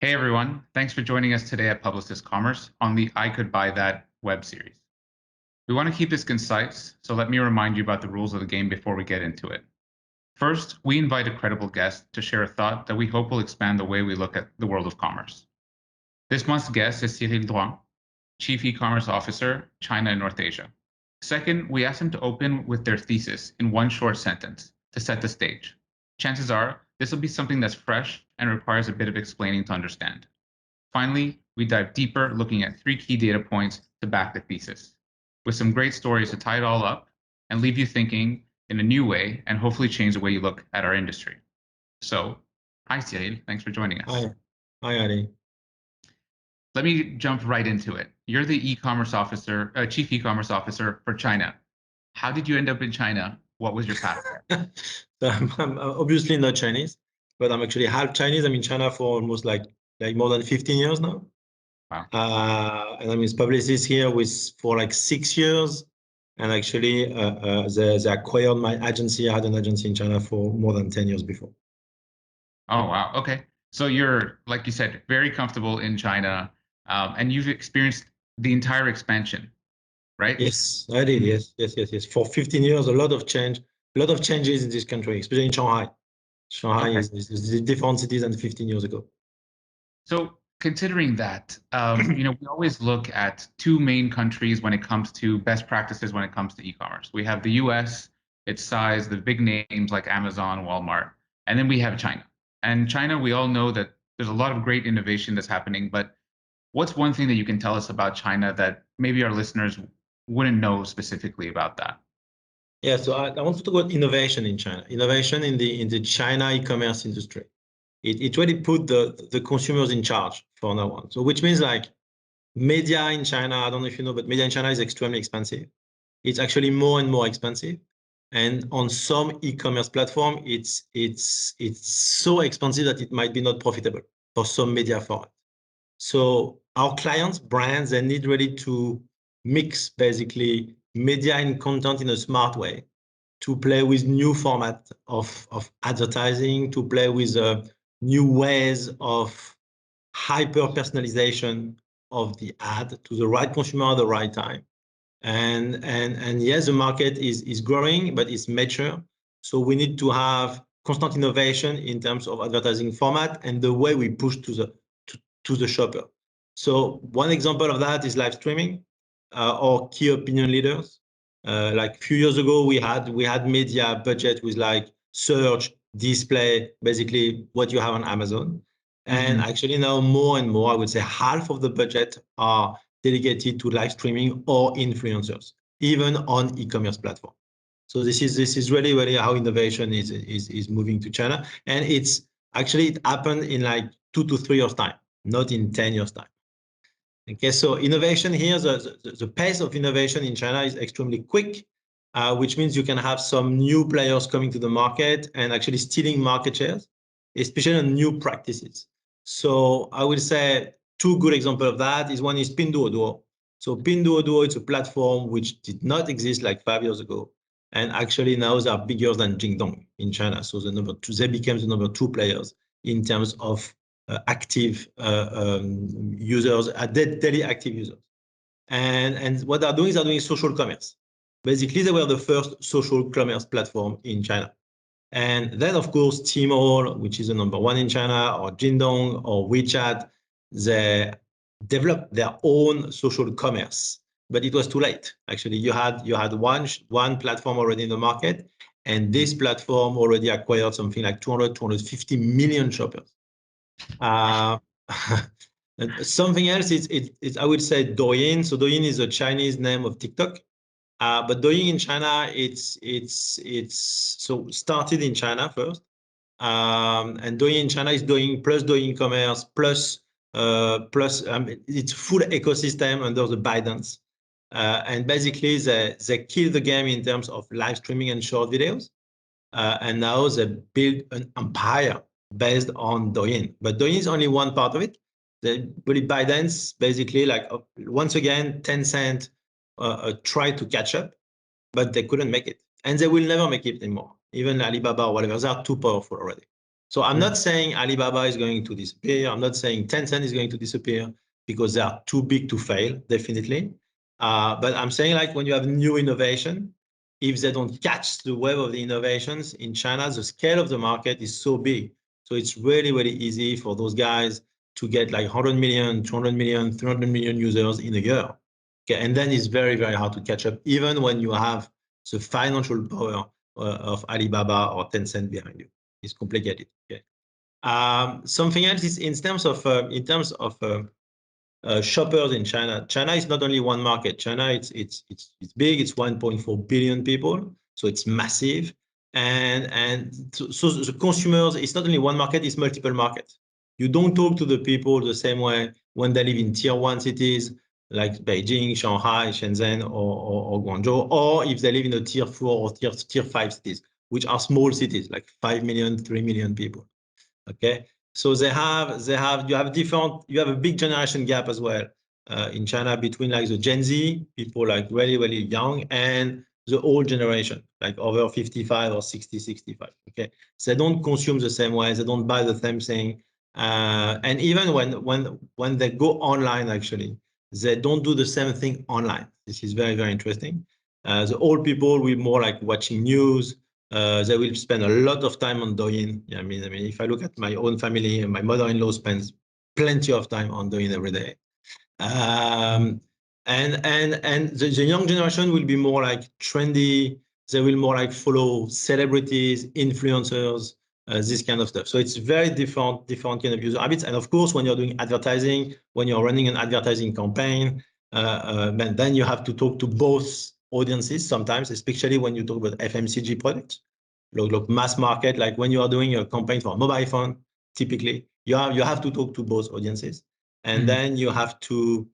Hey everyone, thanks for joining us today at Publicis Commerce on the I Could Buy That web series. We want to keep this concise, so let me remind you about the rules of the game before we get into it. First, we invite a credible guest to share a thought that we hope will expand the way we look at the world of commerce. This month's guest is Cyril Drouin, Chief E-commerce Officer, China and North Asia. Second, we asked them to open with their thesis in one short sentence to set the stage. Chances are, this will be something that's fresh and requires a bit of explaining to understand. Finally, we dive deeper, looking at 3 key data points to back the thesis, with some great stories to tie it all up and leave you thinking in a new way and hopefully change the way you look at our industry. So, hi Cyril, thanks for joining us. Hi, Ali. Let me jump right into it. You're the e-commerce officer, chief e-commerce officer for China. How did you end up in China? What was your path? So I'm obviously not Chinese, but I'm actually half Chinese. I'm in China for almost like more than 15 years now. Wow. And I'm with Publicis here for like 6 years. And actually, they acquired my agency. I had an agency in China for more than 10 years before. Oh, wow. Okay. So you're, like you said, very comfortable in China, and you've experienced the entire expansion, right? Yes, I did. Yes. For 15 years, a lot of changes in this country, especially in Shanghai. Shanghai Okay. is a different city than 15 years ago. So considering that, we always look at 2 main countries when it comes to best practices when it comes to e-commerce. We have the US, its size, the big names like Amazon, Walmart, and then we have China. And China, we all know that there's a lot of great innovation that's happening, but what's one thing that you can tell us about China that maybe our listeners wouldn't know specifically about that? Yeah, so I want to talk about innovation in China. Innovation in the China e-commerce industry. It really put the consumers in charge for now on. So which means like media in China, I don't know if you know, but media in China is extremely expensive. It's actually more and more expensive. And on some e-commerce platform, it's so expensive that it might be not profitable for some media format. So our clients, brands, they need really to mix basically media and content in a smart way to play with new format of advertising, to play with new ways of hyper personalization of the ad to the right consumer at the right time. And yes, the market is growing, but it's mature. So we need to have constant innovation in terms of advertising format and the way we push to the shopper. So one example of that is live streaming or key opinion leaders. Like a few years ago, we had media budget with like search, display, basically what you have on Amazon. And actually now more and more, I would say half of the budget are dedicated to live streaming or influencers, even on e-commerce platform. So this is really how innovation is moving to China, and it happened in like 2 to 3 years time, not in 10 years time. Okay, so innovation here, the pace of innovation in China is extremely quick, which means you can have some new players coming to the market and actually stealing market shares, especially on new practices. So I will say 2 good examples of that is one is Pinduoduo. So Pinduoduo is a platform which did not exist like 5 years ago. And actually now they are bigger than Jingdong in China. So they became the number 2 players in terms of active users, daily active users. And what they're doing is they're doing social commerce. Basically, they were the first social commerce platform in China. And then, of course, Tmall, which is the number 1 in China, or Jingdong, or WeChat, they developed their own social commerce. But it was too late. Actually, you had one platform already in the market, and this platform already acquired something like 250 million shoppers. Something else is I would say Douyin. So Douyin is a Chinese name of TikTok. But Douyin in China, it's so started in China first, and Douyin in China is Douyin plus Douyin commerce plus it's full ecosystem under the ByteDance, and basically they kill the game in terms of live streaming and short videos, and now they build an empire based on Douyin. But Douyin is only one part of it. They really ByteDance basically like once again Tencent try to catch up, but they couldn't make it, and they will never make it anymore. Even Alibaba or whatever, they are too powerful already. So I'm not saying Alibaba is going to disappear. I'm not saying Tencent is going to disappear because they are too big to fail, definitely. But I'm saying like when you have new innovation, if they don't catch the wave of the innovations in China, the scale of the market is so big. So it's really, really easy for those guys to get like 100 million, 200 million, 300 million users in a year. Okay, and then it's very, very hard to catch up, even when you have the financial power of Alibaba or Tencent behind you. It's complicated. Okay. Something else is in terms of shoppers in China. China is not only one market. China it's big. It's 1.4 billion people, so it's massive. And so the consumers, it's not only one market, it's multiple markets. You don't talk to the people the same way when they live in tier 1 cities like Beijing, Shanghai, Shenzhen, or Guangzhou, or if they live in the tier 4 or tier 5 cities, which are small cities like 5 million, 3 million people. Okay, so you have a big generation gap as well in China between like the Gen Z people, like really, really young, and the old generation, like over 55 or 60, 65. Okay, so they don't consume the same way, they don't buy the same thing, and even when they go online, actually, they don't do the same thing online. This is very, very interesting. The old people will more like watching news. They will spend a lot of time on Douyin. I mean, if I look at my own family, my mother-in-law spends plenty of time on Douyin every day. And the young generation will be more like trendy. They will more like follow celebrities, influencers, this kind of stuff. So it's very different kind of user habits. And of course, when you're doing advertising, when you're running an advertising campaign, then you have to talk to both audiences sometimes, especially when you talk about FMCG products, look mass market, like when you are doing a campaign for a mobile phone, typically you have to talk to both audiences. And then you have to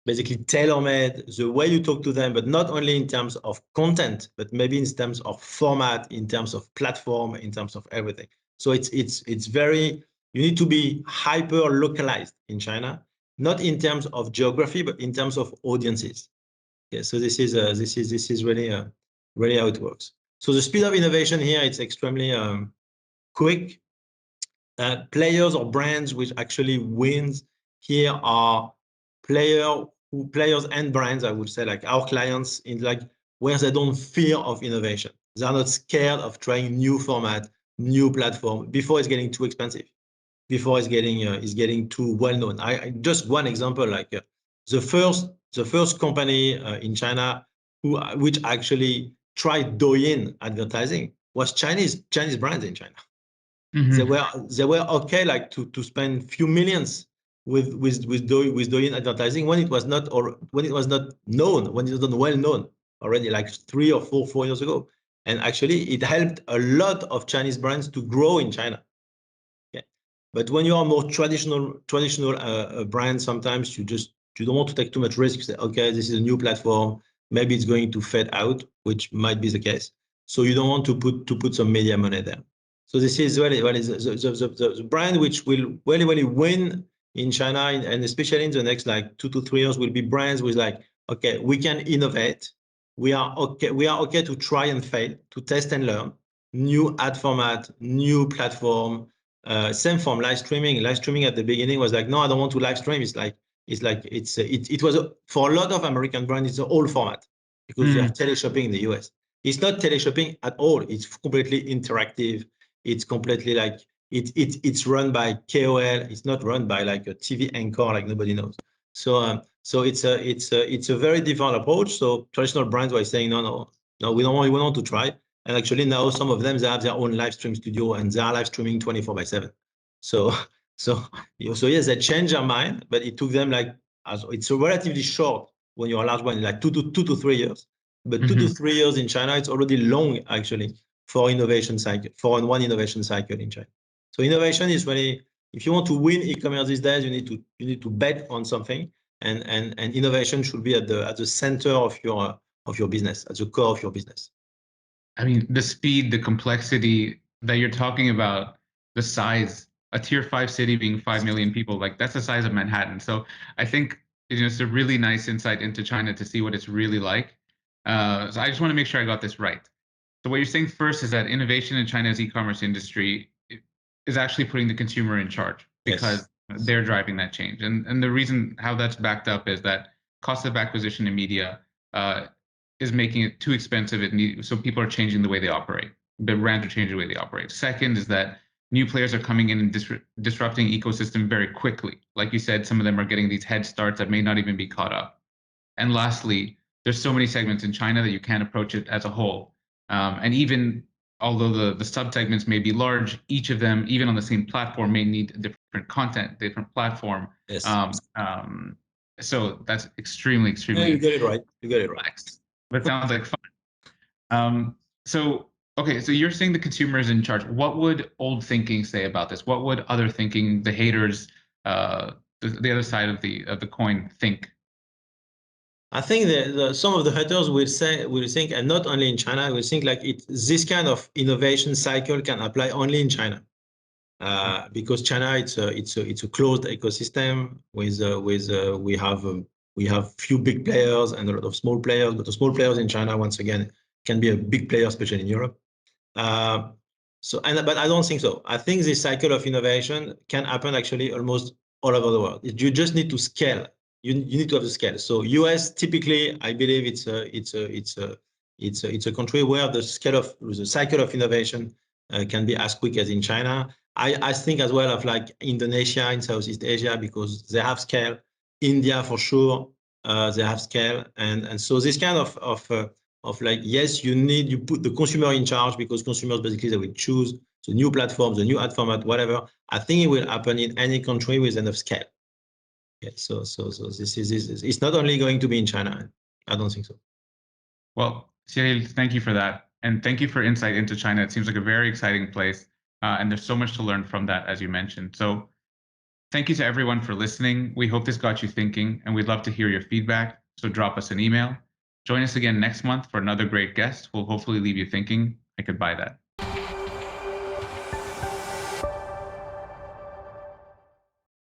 basically tailor-made the way you talk to them, but not only in terms of content, but maybe in terms of format, in terms of platform, in terms of everything. So it's very, you need to be hyper localized in China, not in terms of geography, but in terms of audiences. Okay, so this is really how it works. So the speed of innovation here, it's extremely quick. Players or brands which actually wins here are players and brands, I would say, like our clients, in like where they don't fear of innovation. They are not scared of trying new format, new platform before it's getting too expensive, before it's getting too well known. Just one example, like the first company in China which actually tried Douyin advertising was Chinese brands in China. They were okay, like to spend few millions with Douyin advertising when it was not known, when it was not well known already, like 3 or 4 years ago. And actually, it helped a lot of Chinese brands to grow in China. Okay, but when you are more traditional brand, sometimes you don't want to take too much risk. You say, okay, this is a new platform, maybe it's going to fade out, which might be the case. So you don't want to put some media money there. So this is really the brand which will really win in China, and especially in the next like 2 to 3 years, will be brands with like, okay, we can innovate. We are okay to try and fail, to test and learn, new ad format, new platform. Same from live streaming. Live streaming at the beginning was like, no, I don't want to live stream. It was for a lot of American brands, it's an old format because you have teleshopping in the US. It's not teleshopping at all. It's completely interactive. It's completely like it's run by KOL. It's not run by like a TV anchor like nobody knows. So it's a very different approach. So traditional brands were saying no, we don't want to try. And actually now some of them, they have their own live stream studio and they are live streaming 24/7. So yes, they changed their mind, but it took them like, it's a relatively short when you're a large one, like 2 to 3 years. But 2 to 3 years in China, it's already long actually for innovation cycle, for one innovation cycle in China. So innovation is really, if you want to win e-commerce these days, you need to bet on something, and innovation should be at the center of your business, at the core of your business. I mean, the speed, the complexity that you're talking about, the size, a tier 5 city being 5 million people, like that's the size of Manhattan. So I think it's a really nice insight into China to see what it's really like. So I just want to make sure I got this right. So what you're saying first is that innovation in China's e-commerce industry is actually putting the consumer in charge, because they're driving that change. And the reason how that's backed up is that cost of acquisition in media is making it too expensive. So people are changing the way they operate. The brands are changing the way they operate. Second is that new players are coming in and disrupting ecosystem very quickly. Like you said, some of them are getting these head starts that may not even be caught up. And lastly, there's so many segments in China that you can't approach it as a whole. And even although the subsegments may be large, each of them, even on the same platform, may need different content, different platform. Yes. So that's extremely. Yeah, you get it right. You get it right. Complex, but sounds like fun. So you're saying the consumer is in charge. What would old thinking say about this? What would other thinking, the haters, the other side of the coin, think? I think that some of the haters will think, and not only in China, will think like this kind of innovation cycle can apply only in China, because China it's a closed ecosystem with we have few big players and a lot of small players, but the small players in China, once again, can be a big player, especially in Europe. But I don't think so. I think this cycle of innovation can happen actually almost all over the world. You just need to scale. You need to have the scale. So US typically, I believe it's a country where the cycle of innovation can be as quick as in China. I think as well of like Indonesia in Southeast Asia, because they have scale. India for sure, they have scale, and so this kind of like, yes, you put the consumer in charge, because consumers basically they will choose the new platforms, the new ad format, whatever. I think it will happen in any country with enough scale. Okay, so this is it's not only going to be in China. I don't think so. Well, Cyril, thank you for that, and thank you for insight into China. It seems like a very exciting place, and there's so much to learn from that, as you mentioned. So thank you to everyone for listening. We hope this got you thinking, and we'd love to hear your feedback. So drop us an email. Join us again next month for another great guest who will hopefully leave you thinking. I could buy that.